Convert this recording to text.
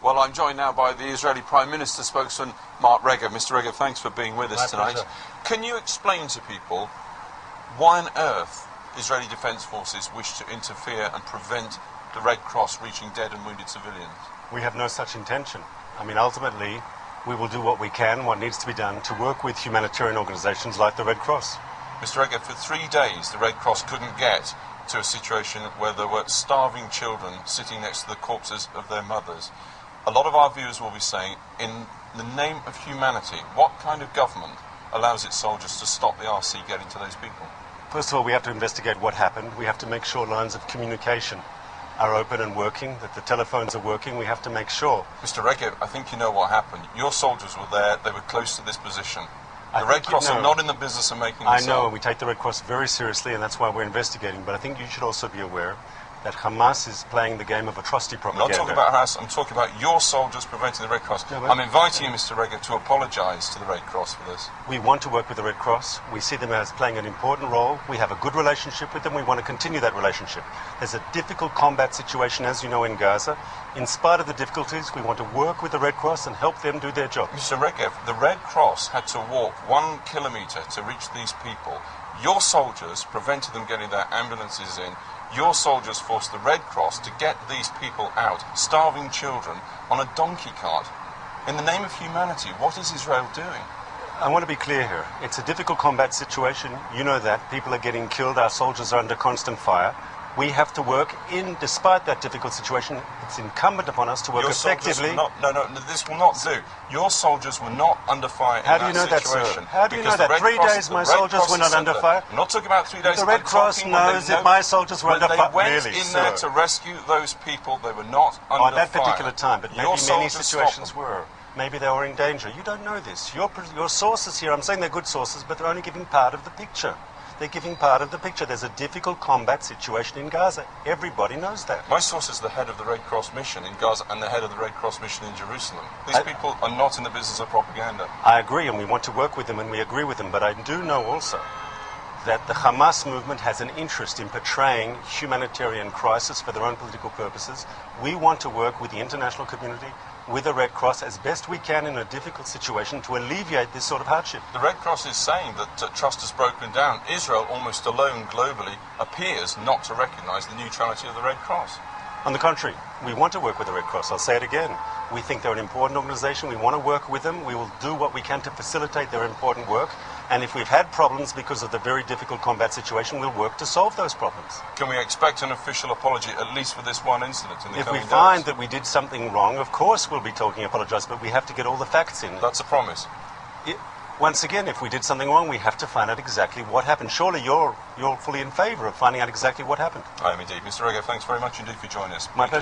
Well, I'm joined now by the Israeli Prime Minister spokesman, Mark Regev. Mr. Regev, thanks for being with us tonight. Pleasure. Can you explain to people why on earth Israeli Defence Forces wish to interfere and prevent the Red Cross reaching dead and wounded civilians? We have no such intention. I mean, ultimately, we will do what we can, what needs to be done, to work with humanitarian organisations like the Red Cross. Mr. Regev, for 3 days the Red Cross couldn't get to a situation where there were starving children sitting next to the corpses of their mothers. A lot of our viewers will be saying, in the name of humanity, what kind of government allows its soldiers to stop the RC getting to those people? First of all, we have to investigate what happened. We have to make sure lines of communication are open and working, that the telephones are working. We have to make sure. Mr. Regev, I think you know what happened. Your soldiers were there, they were close to this position. The Red Cross are not in the business of making this I know, up. and we take the Red Cross very seriously, and that's why we're investigating. But I think you should also be aware that Hamas is playing the game of atrocity propaganda. I'm not talking about Hamas, I'm talking about your soldiers preventing the Red Cross. No, I'm inviting you, Mr. Regev, to apologise to the Red Cross for this. We want to work with the Red Cross. We see them as playing an important role. We have a good relationship with them. We want to continue that relationship. There's a difficult combat situation, as you know, in Gaza. In spite of the difficulties, we want to work with the Red Cross and help them do their job. Mr. Regev, the Red Cross had to walk 1 kilometre to reach these people. Your soldiers prevented them getting their ambulances in. Your soldiers forced the Red Cross to get these people out, starving children, on a donkey cart. In the name of humanity, what is Israel doing? I want to be clear here. It's a difficult combat situation. You know that. People are getting killed. Our soldiers are under constant fire. We have to work despite that difficult situation. It's incumbent upon us to work effectively. No, this will not do. Your soldiers were not under fire How do you know that, sir? How do you know that? 3 days my soldiers were not under fire? I'm not talking about 3 days. The Red Cross knows that my soldiers were under fire. When they went in there to rescue those people, they were not under fire. At that particular time, but maybe many situations were. Maybe they were in danger. You don't know this. Your sources here, I'm saying they're good sources, but they're only giving part of the picture. They're giving part of the picture. There's a difficult combat situation in Gaza. Everybody knows that. My source is the head of the Red Cross mission in Gaza and the head of the Red Cross mission in Jerusalem. These people are not in the business of propaganda. I agree, and we want to work with them, and we agree with them. But I do know also that the Hamas movement has an interest in portraying humanitarian crisis for their own political purposes. We want to work with the international community, with the Red Cross, as best we can in a difficult situation to alleviate this sort of hardship. The Red Cross is saying that trust has broken down. Israel, almost alone globally, appears not to recognise the neutrality of the Red Cross. On the contrary, we want to work with the Red Cross. I'll say it again. We think they're an important organisation. We want to work with them. We will do what we can to facilitate their important work. And if we've had problems because of the very difficult combat situation, we'll work to solve those problems. Can we expect an official apology, at least for this one incident in the coming days? If we find that we did something wrong, of course we'll be talking apologise, but we have to get all the facts in. That's a promise. Once again, if we did something wrong, we have to find out exactly what happened. Surely you're fully in favour of finding out exactly what happened. I am indeed. Mr. Regev, thanks very much indeed for joining us. My pleasure.